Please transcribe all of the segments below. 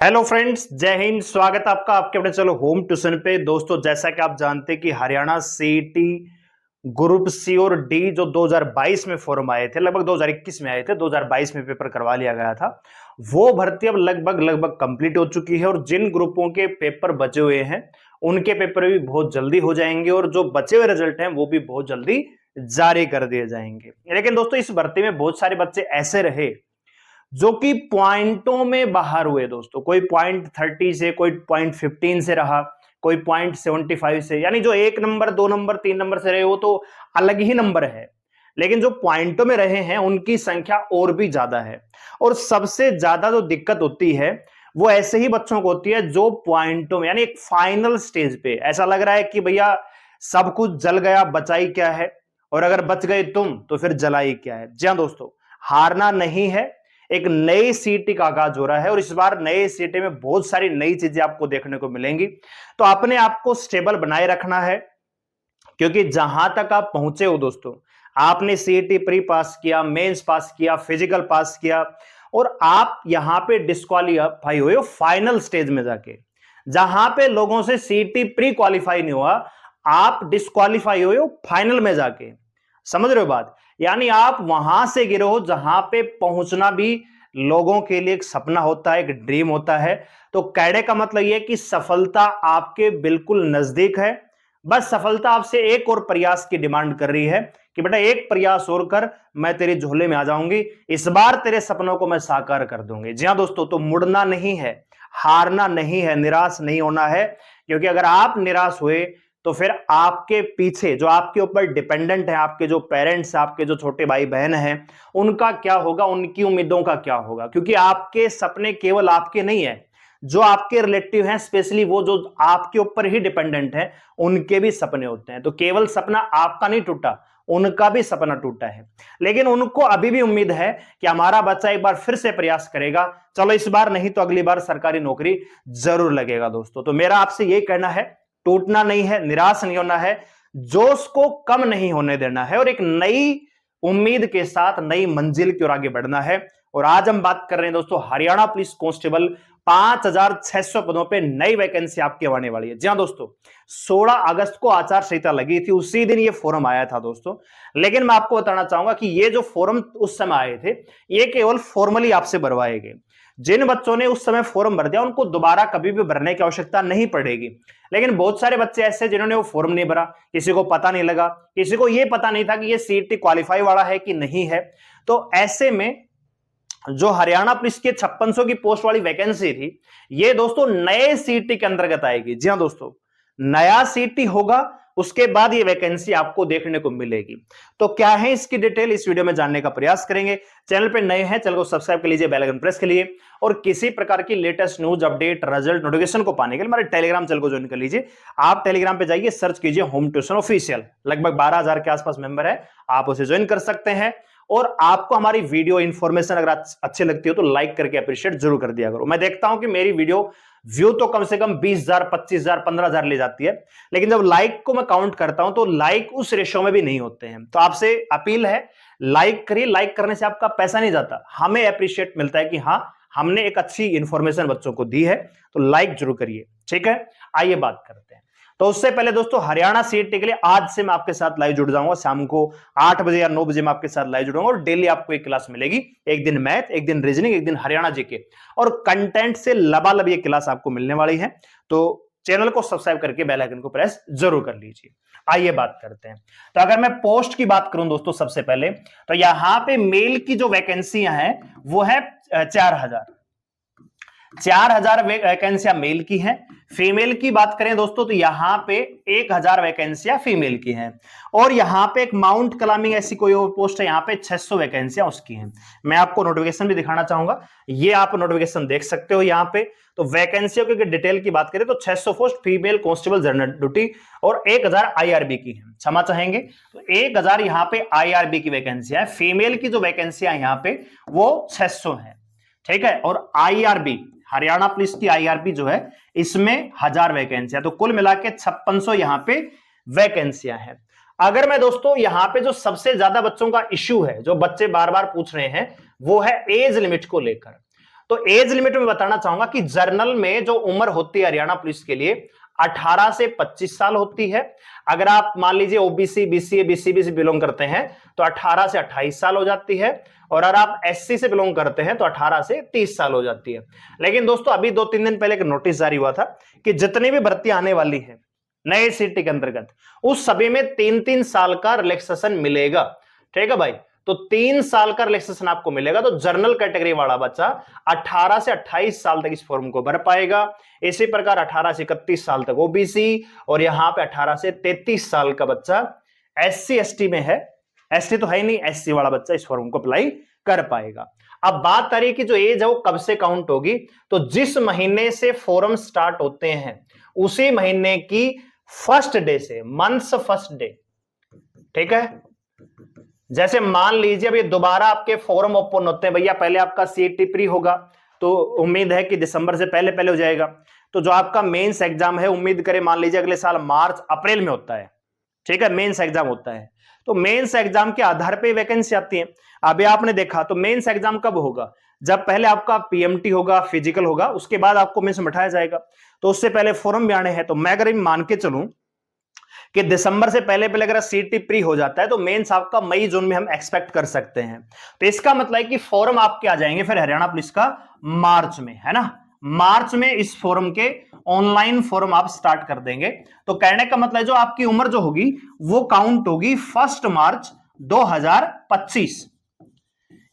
Hello friends, जय हिंद। स्वागत है आपका आपके अपने चलो होम ट्यूशन पे। दोस्तों, जैसा कि आप जानते हैं कि हरियाणा सीईटी ग्रुप सी और डी जो 2022 में फॉर्म आए थे, लगभग 2021 में आए थे, 2022 में पेपर करवा लिया गया था। वो भर्ती अब लगभग कंप्लीट हो चुकी है और जिन ग्रुपों के पेपर बचे हुए हैं उनके पेपर भी बहुत जल्दी हो जाएंगे और जो बचे हुए रिजल्ट हैं वो भी बहुत जल्दी जारी कर दिए जाएंगे। लेकिन दोस्तों, इस भर्ती में बहुत सारे बच्चे ऐसे रहे जो कि पॉइंटों में बाहर हुए। दोस्तों, कोई पॉइंट 30 से, कोई पॉइंट 15 से रहा, कोई पॉइंट 75 से, यानी जो 1 नंबर 2 नंबर 3 नंबर से रहे वो तो अलग ही नंबर है, लेकिन जो पॉइंटों में रहे हैं उनकी संख्या और भी ज्यादा है। और सबसे ज्यादा जो दिक्कत होती है वो ऐसे ही बच्चों को होती है जो पॉइंटों में, यानी एक फाइनल स्टेज पे ऐसा लग रहा है कि भैया सब कुछ जल गया, बचाई क्या है, और अगर बच गए तुम तो फिर जलाई क्या है। जी हां दोस्तों, हारना नहीं है। एक नई सीटी का आगाज हो रहा है और इस बार नए सीटी में बहुत सारी नई चीजें आपको देखने को मिलेंगी। तो अपने आप को स्टेबल बनाए रखना है, क्योंकि जहां तक आप पहुंचे हो दोस्तों, आपने सीईटी प्री पास किया, मेंस पास किया, फिजिकल पास किया और आप यहां पे डिस्क्वालीफाई हुए हो फाइनल स्टेज में जाके। जहां पे लोगों से सीईटी प्री क्वालिफाई नहीं हुआ, आप डिस्क्वालीफाई हुए हो फाइनल में जाके। समझ रहे हो बात? यानी आप वहां से गिरे हो जहां पे पहुंचना भी लोगों के लिए एक सपना होता है, एक ड्रीम होता है। तो कैडे का मतलब यह कि सफलता आपके बिल्कुल नजदीक है। बस सफलता आपसे एक और प्रयास की डिमांड कर रही है कि बेटा एक प्रयास और कर, मैं तेरे झोले में आ जाऊंगी, इस बार तेरे सपनों को मैं साकार कर दूंगी। जी हां दोस्तों, तो मुड़ना नहीं है, हारना नहीं है, निराश नहीं होना है। क्योंकि अगर आप निराश हुए तो फिर आपके पीछे जो आपके ऊपर डिपेंडेंट है, आपके जो पेरेंट्स, आपके जो छोटे भाई बहन हैं, उनका क्या होगा, उनकी उम्मीदों का क्या होगा। क्योंकि आपके सपने केवल आपके नहीं है, जो आपके रिलेटिव हैं, स्पेशली वो जो आपके ऊपर ही डिपेंडेंट है, उनके भी सपने होते हैं। तो केवल सपना आपका नहीं टूटा, उनका भी सपना टूटा है। लेकिन उनको अभी भी उम्मीद है कि हमारा बच्चा एक बार फिर से प्रयास करेगा, चलो इस बार नहीं तो अगली बार सरकारी नौकरी जरूर लगेगा। दोस्तों, तो मेरा आपसे यही कहना है, टूटना नहीं है, निराश नहीं होना है, जोश को कम नहीं होने देना है और एक नई उम्मीद के साथ नई मंजिल की ओर आगे बढ़ना है। और आज हम बात कर रहे हैं दोस्तों हरियाणा पुलिस कांस्टेबल 5600 पदों पे नई वैकेंसी आपकी आने वाली है। जी हां दोस्तों, 16 अगस्त को आचार संहिता लगी थी, उसी दिन ये फॉर्म आया था दोस्तों। लेकिन मैं आपको बताना चाहूंगा कि ये जो फॉर्म उस समय आए थे, ये केवल फॉर्मली आपसे भरवाए गए। जिन बच्चों ने उस समय फॉर्म भर दिया उनको दोबारा कभी भी भरने की आवश्यकता नहीं पड़ेगी। लेकिन बहुत सारे बच्चे ऐसे जिन्होंने वो फॉर्म नहीं भरा, किसी को पता नहीं लगा, किसी को ये पता नहीं था कि ये सीईटी क्वालिफाई वाला है कि नहीं है। तो ऐसे में जो हरियाणा पुलिस के 5600 की पोस्ट वाली वैकेंसी थी, ये दोस्तों नए सीटी के अंतर्गत आएगी। जी हां दोस्तों, नया सीटी होगा, उसके बाद ये वैकेंसी आपको देखने को मिलेगी। तो क्या है इसकी डिटेल, इस वीडियो में जानने का प्रयास करेंगे। चैनल पे नए हैं, चैनल को सब्सक्राइब कर लीजिए, बेल आइकन प्रेस कर लीजिए और किसी प्रकार की latest news, update, result, notification को पाने के लिए हमारे टेलीग्राम चैनल को ज्वाइन कर लीजिए। आप टेलीग्राम पे जाइए, सर्च कीजिए होम ट्यूशन ऑफिशियल, लगभग 12,000 के आसपास मेंबर है, आप उसे ज्वाइन कर सकते हैं। और आपको हमारी वीडियो इंफॉर्मेशन अगर अच्छी लगती हो तो लाइक करके अप्रिशिएट जरूर कर दिया करो। मैं देखता हूं कि मेरी वीडियो व्यू तो कम से कम 20,000, 25,000, 15,000 ले जाती है, लेकिन जब लाइक को मैं काउंट करता हूं तो लाइक उस रेशो में भी नहीं होते हैं। तो आपसे अपील है, लाइक करिए। लाइक करने से आपका पैसा नहीं जाता, हमें अप्रिशिएट मिलता है कि हाँ, हमने एक अच्छी इंफॉर्मेशन बच्चों को दी है। तो लाइक जरूर करिए, ठीक है। आइए बात करते हैं। तो उससे पहले दोस्तों, हरियाणा सीईटी के लिए आज से मैं आपके साथ लाइव जुड़ जाऊंगा, शाम को 8 बजे या 9 बजे मैं आपके साथ लाइव जुड़ूंगा और डेली आपको एक क्लास मिलेगी। एक दिन मैथ, एक दिन रीजनिंग, एक दिन हरियाणा जीके, और कंटेंट से लबालब ये क्लास आपको मिलने वाली है। तो चैनल को सब्सक्राइब करके बेल आइकन को प्रेस जरूर कर लीजिए। आइए बात करते हैं। तो अगर मैं पोस्ट की बात करूं दोस्तों, सबसे पहले तो यहां पे मेल की जो वैकेंसियां हैं वो है 4,000 वैकेंसियां मेल की हैं। फीमेल की बात करें दोस्तों तो यहां पे 1,000 वैकेंसियां फीमेल की हैं। और यहां पे एक माउंट क्लाइंबिंग ऐसी कोई और पोस्ट है, यहां पे 600 वैकेंसियां उसकी हैं। मैं आपको नोटिफिकेशन भी दिखाना चाहूंगा, ये आप नोटिफिकेशन देख सकते हो यहां पे। तो वैकेंसियों की डिटेल की बात करें तो 600 post female constable general duty और 1,000 आईआरबी की है। क्षमा चाहेंगे, तो 1,000 यहां पे आईआरबी की वैकेंसियां है। फीमेल की जो वैकेंसियां यहां पे वो 600 है, ठीक है। और आईआरबी, हरियाणा पुलिस की आईआरबी जो है, इसमें 1,000 वैकेंसियां, तो कुल मिला के 5600 यहां पे वैकेंसियां हैं। अगर मैं दोस्तों यहां पे जो सबसे ज्यादा बच्चों का इश्यू है, जो बच्चे बार बार पूछ रहे हैं, वो है एज लिमिट को लेकर। तो एज लिमिट में बताना चाहूंगा कि जर्नल में जो उम्र होती है हरियाणा पुलिस के लिए 18 से 25 साल होती है। अगर आप मान लीजिए ओबीसी, बीसीए, बीसीबी से बिलोंग करते हैं तो 18 से 28 साल हो जाती है, और अगर आप एससी से बिलोंग करते हैं तो 18 से 30 साल हो जाती है। लेकिन दोस्तों अभी 2-3 दिन पहले एक नोटिस जारी हुआ था कि जितनी भी भर्ती आने वाली है नए सीटी के अंतर्गत, उस सभी में 3-3 साल का रिलैक्सेशन मिलेगा। ठीक है भाई, तो 3 साल का रिलैक्सेशन आपको मिलेगा। तो जनरल कैटेगरी वाला बच्चा 18 से 28 साल तक इस फॉर्म को भर पाएगा। इसी प्रकार 18 से 31 साल तक ओबीसी, और यहां पे 18 से 33 साल का बच्चा एससी एसटी में है, एसटी तो है ही नहीं, एससी वाला बच्चा इस फॉर्म को अप्लाई कर पाएगा। अब बात आ रही है कि जो एज है वो कब से काउंट होगी, तो जिस महीने से फॉर्म स्टार्ट होते हैं उसी महीने की फर्स्ट डे से, मंथ्स फर्स्ट डे। ठीक है, जैसे मान लीजिए अब ये दोबारा आपके फॉर्म ओपन होते हैं भैया, पहले आपका सीईटी प्री होगा तो उम्मीद है कि दिसंबर से पहले पहले हो जाएगा। तो जो आपका मेंस एग्जाम है उम्मीद करें मान लीजिए अगले साल मार्च अप्रैल में होता है। ठीक है, मेंस एग्जाम होता है, तो मेंस एग्जाम के आधार पे वैकेंसी आती है। अभी आपने देखा तो मेंस एग्जाम कब होगा, जब पहले आपका पीएमटी होगा, फिजिकल होगा, उसके बाद आपको मेंस बैठाया जाएगा। तो उससे पहले फॉर्म भी आने हैं। तो मैं अगर मान के चलूं कि दिसंबर से पहले पहले अगर सीटी प्री हो जाता है तो मेंस आपका मई जून में हम एक्सपेक्ट कर सकते हैं। तो इसका मतलब है कि फॉर्म आपके आ जाएंगे फिर हरियाणा पुलिस का मार्च में, है ना, मार्च में इस फॉर्म के ऑनलाइन फॉर्म आप स्टार्ट कर देंगे। तो कहने का मतलब जो आपकी उम्र जो होगी वो काउंट होगी 1 मार्च 2025,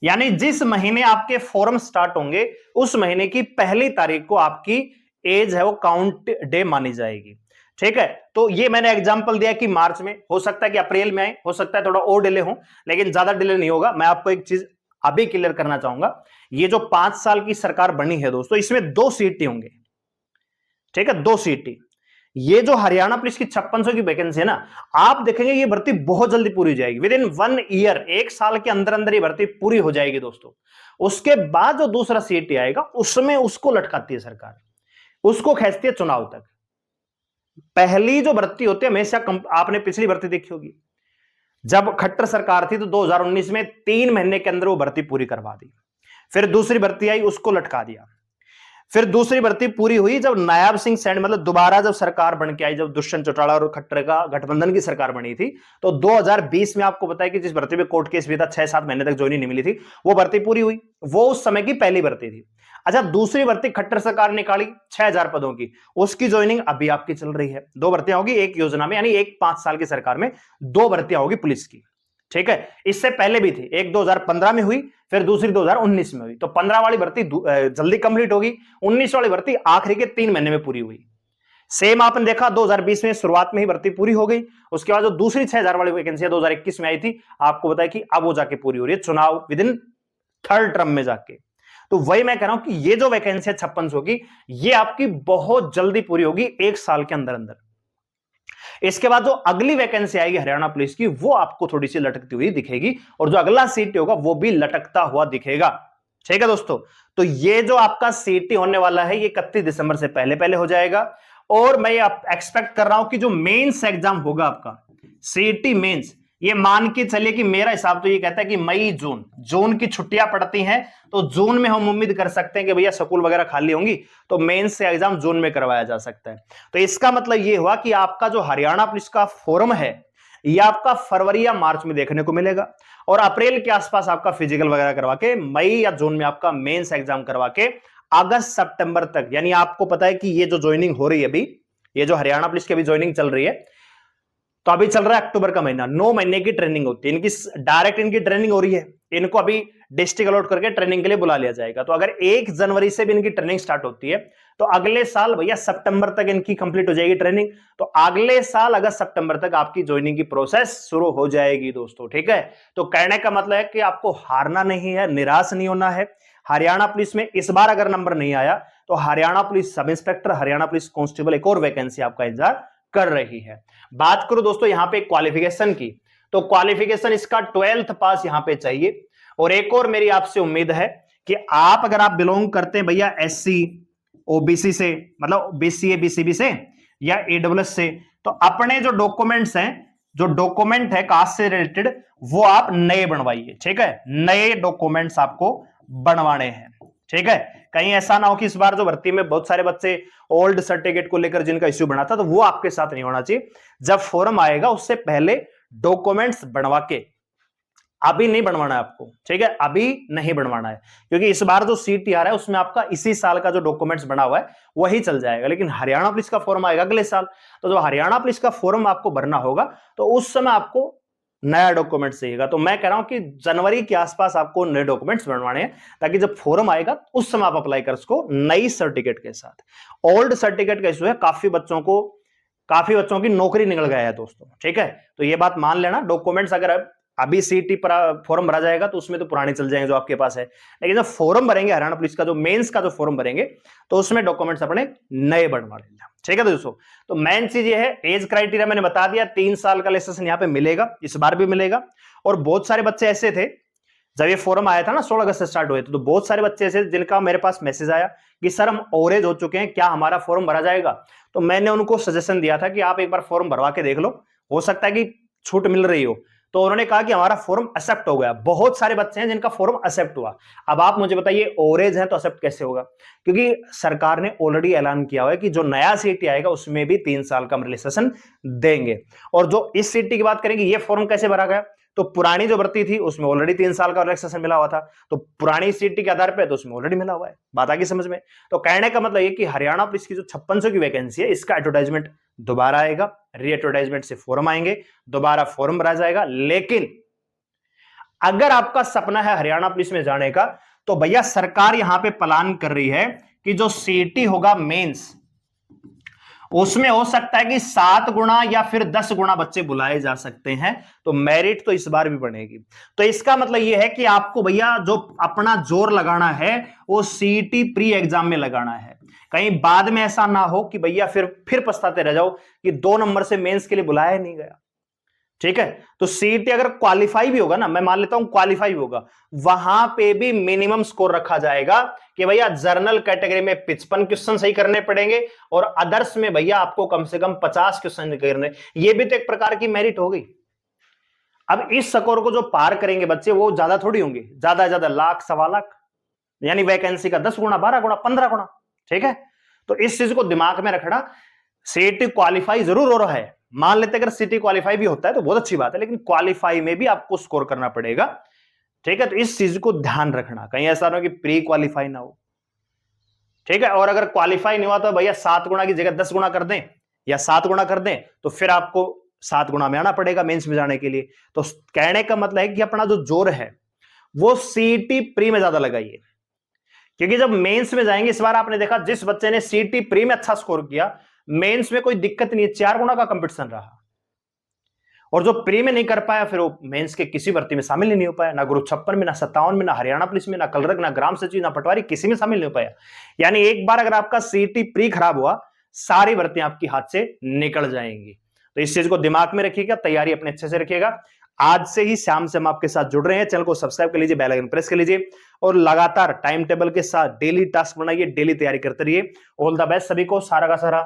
यानी जिस महीने आपके फॉर्म स्टार्ट होंगे उस महीने की पहली तारीख को आपकी एज है वो काउंट डे मानी जाएगी। ठीक है, तो ये मैंने एग्जांपल दिया कि मार्च में, हो सकता है कि अप्रैल में आए, हो सकता है थोड़ा और डिले हो, लेकिन ज्यादा डिले नहीं होगा। मैं आपको एक चीज अभी क्लियर करना चाहूंगा, ये जो 5 साल की सरकार बनी है दोस्तों, इसमें 2 सीटी होंगे। ठीक है, 2 सीटी। ये जो हरियाणा पुलिस की 5600 की वैकेंसी है ना, आप देखेंगे ये भर्ती बहुत जल्दी पूरी हो जाएगी, विद इन 1 ईयर, 1 साल के अंदर अंदर ये भर्ती पूरी हो जाएगी दोस्तों। उसके बाद जो दूसरा सीटी आएगा उसमें उसको लटकाती है सरकार, उसको खींचती है चुनाव तक। पहली जो भर्ती होती है हमेशा, आपने पिछली भर्ती देखी होगी, जब खट्टर सरकार थी तो 2019 में 3 महीने के अंदर वो भर्ती पूरी करवा दी। फिर दूसरी भर्ती आई, उसको लटका दिया। फिर दूसरी भर्ती पूरी हुई जब नायाब सिंह सैनी, मतलब दोबारा जब सरकार बन के आई, जब दुष्यंत चौटाला और खट्टर का गठबंधन की सरकार बनी थी, तो 2020 में आपको पता है कि जिस भर्ती पे कोर्ट केस भी था, 6-7 महीने तक ज्वाइनिंग नहीं मिली थी, वो भर्ती पूरी हुई। वो उस समय की पहली भर्ती थी। अच्छा, दूसरी भर्ती खट्टर सरकार निकाली 6000 पदों की, उसकी ज्वाइनिंग अभी आपकी चल रही है। 2 भर्तियां होगी एक योजना में, यानी एक 5 साल की सरकार में 2 भर्तियां होगी पुलिस की। ठीक है, इससे पहले भी थी, एक 2015 में हुई, फिर दूसरी 2019 में हुई। तो 15 वाली भर्ती जल्दी कंप्लीट होगी, 19 वाली भर्ती आखिरी के 3 महीने में पूरी हुई। सेम आपने देखा 2020 में शुरुआत में ही भर्ती पूरी हो गई। उसके बाद जो दूसरी 6000 वाली वैकेंसी 2021 में आई थी, आपको बताया कि अब वो जाके पूरी हो रही है चुनाव विद इन 3rd टर्म में जाके। तो वही मैं कह रहा हूं कि ये जो वैकेंसी है 5600 की, ये आपकी बहुत जल्दी पूरी होगी, 1 साल के अंदर अंदर। इसके बाद जो अगली वैकेंसी आएगी हरियाणा पुलिस की, वो आपको थोड़ी सी लटकती हुई दिखेगी, और जो अगला सीटी होगा वो भी लटकता हुआ दिखेगा। ठीक है दोस्तों, तो ये जो आपका सीटी होने वाला है ये 31 दिसंबर से पहले पहले हो जाएगा। और मैं एक्सपेक्ट कर रहा हूं कि जो मेंस एग्जाम होगा आपका सीटी मेंस, ये मान के चलिए कि मेरा हिसाब तो ये कहता है कि मई जून की छुट्टियां पड़ती हैं, तो जून में हम उम्मीद कर सकते हैं कि भैया स्कूल वगैरह खाली होंगी, तो मेंस से एग्जाम जून में करवाया जा सकता है। तो इसका मतलब ये हुआ कि आपका जो हरियाणा पुलिस का फॉर्म है ये आपका फरवरी या मार्च में देखने को मिलेगा, और अप्रैल के आसपास आपका फिजिकल वगैरह करवा के मई या जून में आपका मेंस एग्जाम करवा के अगस्त सितंबर तक, यानी आपको पता है कि ये जो ज्वाइनिंग हो रही है अभी, ये जो हरियाणा पुलिस की अभी ज्वाइनिंग चल रही है, तो अभी चल रहा है अक्टूबर का महीना, 9 महीने की ट्रेनिंग होती है इनकी, डायरेक्ट इनकी ट्रेनिंग हो रही है। इनको अभी डिस्ट्रिक्ट अलॉट करके ट्रेनिंग के लिए बुला लिया जाएगा। तो अगर 1 जनवरी से भी इनकी ट्रेनिंग स्टार्ट होती है तो अगले साल भैया सितंबर तक इनकी कंप्लीट हो जाएगी ट्रेनिंग। तो अगले साल अगस्त सितंबर तक आपकी ज्वाइनिंग की प्रोसेस शुरू हो जाएगी दोस्तों। ठीक है, तो कहने का मतलब है कि आपको हारना नहीं है, निराश नहीं होना है। हरियाणा पुलिस में इस बार अगर नंबर नहीं आया तो Haryana police sub inspector, Haryana police constable एक और वैकेंसी आपका इंतजार कर रही है। बात करो दोस्तों यहां पे क्वालिफिकेशन की, तो क्वालिफिकेशन इसका 12th पास यहां पे चाहिए। और एक और मेरी आपसे उम्मीद है कि आप अगर आप बिलोंग करते हैं भैया एससी ओबीसी से, मतलब बीसीए बीसीबी से या ईडब्ल्यूएस से, तो अपने जो डॉक्यूमेंट्स हैं, जो डॉक्यूमेंट है कास्ट से रिलेटेड, वो आप नए बनवाइए। ठीक है, नए डॉक्यूमेंट्स आपको बनवाने हैं। ठीक है, कहीं ऐसा ना हो कि इस बार जो भर्ती में बहुत सारे बच्चे ओल्ड सर्टिफिकेट को लेकर जिनका इश्यू बना था, तो वो आपके साथ नहीं होना चाहिए। जब फॉर्म आएगा उससे पहले डॉक्यूमेंट्स बनवा के, अभी नहीं बनवाना है आपको, ठीक है, अभी नहीं बनवाना है, क्योंकि इस बार जो सीटी आ रहा है उसमें आपका इसी साल का जो डॉक्यूमेंट्स बना हुआ है वही चल जाएगा। लेकिन हरियाणा पुलिस का फॉर्म आएगा अगले साल, तो जब हरियाणा पुलिस का फॉर्म आपको भरना होगा तो उस समय आपको नया डॉक्यूमेंट चाहिएगा। तो मैं कह रहा हूं कि जनवरी के आसपास आपको नए डॉक्यूमेंट्स बनवाने हैं, ताकि जब फॉर्म आएगा उस समय आप अप्लाई कर उसको नई सर्टिफिकेट के साथ। ओल्ड सर्टिफिकेट का इशू है, काफी बच्चों की नौकरी निकल गया है दोस्तों, ठीक है, तो ये बात मान लेना। डॉक्यूमेंट्स अगर अभी सीटी पर फॉर्म भरा जाएगा तो उसमें तो पुराने चल जाएंगे जो आपके पास है, लेकिन जब फॉर्म भरेंगे हरियाणा पुलिस का, जो मेंस का जो फॉर्म भरेंगे, तो उसमें डॉक्यूमेंट्स अपने नए बनवा लेना, ठीक है दोस्तों। तो मेन चीज ये है, एज क्राइटेरिया मैंने बता दिया, 3 साल का लाइसेंस यहाँ पे मिलेगा, इस बार भी मिलेगा। और बहुत सारे बच्चे ऐसे थे, जब ये फॉर्म आया था ना 16 अगस्त से स्टार्ट हुए थे, तो बहुत सारे बच्चे ऐसे जिनका मेरे पास मैसेज आया कि सर हम ओवरेज हो चुके हैं, क्या हमारा फॉर्म भरा जाएगा? तो मैंने उनको सजेशन दिया था कि आप एक बार फॉर्म भरवा के देख लो, हो सकता है कि छूट मिल रही हो। तो उन्होंने कहा कि हमारा फॉर्म एक्सेप्ट हो गया। बहुत सारे बच्चे हैं जिनका फॉर्म एक्सेप्ट हुआ। अब आप मुझे बताइए, ओवरेज है तो एक्सेप्ट कैसे होगा? क्योंकि सरकार ने ऑलरेडी ऐलान किया हुआ है कि जो नया सीटी आएगा उसमें भी 3 साल का रिलैक्सेशन देंगे। और जो इस सीटी की बात करेंगे, ये फॉर्म कैसे भरा गया, तो पुरानी जो भर्ती थी उसमें ऑलरेडी 3 साल का रिलैक्सेशन मिला हुआ था, तो पुरानी सीटी के आधार पे तो उसमें ऑलरेडी मिला हुआ है। बात आ गई समझ में? तो कहने का मतलब ये कि हरियाणा पुलिस की जो 5600 की वैकेंसी है, इसका एडवर्टाइजमेंट दोबारा आएगा, री एडवर्टाइजमेंट से फॉर्म आएंगे, दोबारा फॉर्म भरा जाएगा। लेकिन अगर आपका सपना है हरियाणा पुलिस में जाने का, तो भैया सरकार यहां पे प्लान कर रही है कि जो सीटी होगा मेंस, उसमें हो सकता है कि 7 गुना या फिर 10 गुना बच्चे बुलाए जा सकते हैं। तो मेरिट तो इस बार भी बढ़ेगी। तो इसका मतलब यह है कि आपको भैया जो अपना जोर लगाना है वो सीटी प्री एग्जाम में लगाना है। कहीं बाद में ऐसा ना हो कि भैया फिर पछताते रह जाओ कि 2 नंबर से मेंस के लिए बुलाया नहीं गया, ठीक है। तो सीटी अगर क्वालिफाई भी होगा ना, मैं मान लेता हूं क्वालिफाई भी होगा, वहां पे भी मिनिमम स्कोर रखा जाएगा कि भैया जनरल कैटेगरी में 55 क्वेश्चन सही करने पड़ेंगे और अदर्स में भैया आपको कम से कम 50 क्वेश्चन करने। ये भी तो एक प्रकार की मेरिट हो गई। अब इस स्कोर को जो पार करेंगे बच्चे, वो ज्यादा थोड़ी होंगे, ज्यादा लाख, 1.25 लाख, यानी वैकेंसी का 10 गुना, 12 गुना, 15 गुना, ठीक है। तो इस चीज को दिमाग में रखना। सीटी क्वालिफाई जरूर हो रहा है, मान लेते अगर सीटी क्वालिफाई भी होता है तो बहुत अच्छी बात है, लेकिन क्वालिफाई में भी आपको स्कोर करना पड़ेगा, ठीक है। तो इस चीज को ध्यान रखना, कहीं ऐसा ना हो कि प्री क्वालिफाई ना हो, ठीक है। और अगर क्वालिफाई नहीं हुआ तो भैया 7 गुना की जगह 10 गुना कर दें या 7 गुना कर दें, तो फिर आपको 7 गुना में आना पड़ेगा मेंस में जाने के लिए। तो कहने का मतलब है कि अपना जो जोर है वो सीटी प्री में ज्यादा लगाइए, क्योंकि जब मेंस में जाएंगे, इस बार आपने देखा जिस बच्चे ने सीटी प्री में अच्छा स्कोर किया, मेंस में कोई दिक्कत नहीं है, 4 गुना का कंपटीशन रहा। और जो प्री में नहीं कर पाया, फिर वो मेंस के किसी भर्ती में शामिल ही नहीं हो पाया, ना ग्रुप 56 में, ना 57 में, ना हरियाणा पुलिस में, ना कलरक, ना ग्राम सचिव, ना पटवारी, किसी में शामिल नहीं हो पाया। यानी एक बार अगर आपका सीटी प्री खराब हुआ, सारी भर्तियां आपकी हाथ से निकल जाएंगी। तो इस चीज को दिमाग में रखिएगा, तैयारी अपने अच्छे से रखिएगा। आज से ही शाम से हम आपके साथ जुड़ रहे हैं, चैनल को सब्सक्राइब कर लीजिए, बेल आइकन प्रेस कर लीजिए और लगातार टाइम टेबल के साथ डेली टास्क बनाइए, डेली तैयारी करते रहिए। ऑल द बेस्ट सभी को। सारा का सारा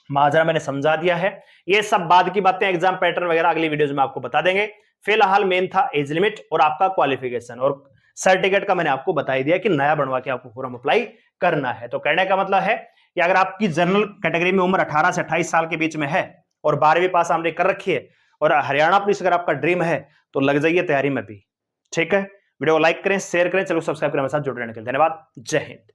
माजरा मैंने समझा दिया है, ये सब बाद की बातें, एग्जाम पैटर्न वगैरह अगली वीडियोस में आपको बता देंगे। फिलहाल मेन था एज लिमिट और आपका क्वालिफिकेशन, और सर्टिफिकेट का मैंने आपको बता ही दिया कि नया बनवा के आपको फॉर्म अप्लाई करना है। तो कहने का मतलब है कि अगर आपकी जनरल कैटेगरी में उम्र 18 से 28 साल के बीच में है और 12वीं पास आपने कर रखी है और हरियाणा पुलिस अगर आपका ड्रीम है, तो लग जाइए तैयारी में भी, ठीक है। वीडियो को लाइक करें, शेयर करें, चलो सब्सक्राइब करें, मेरे साथ जुड़े रहने के लिए धन्यवाद। जय हिंद।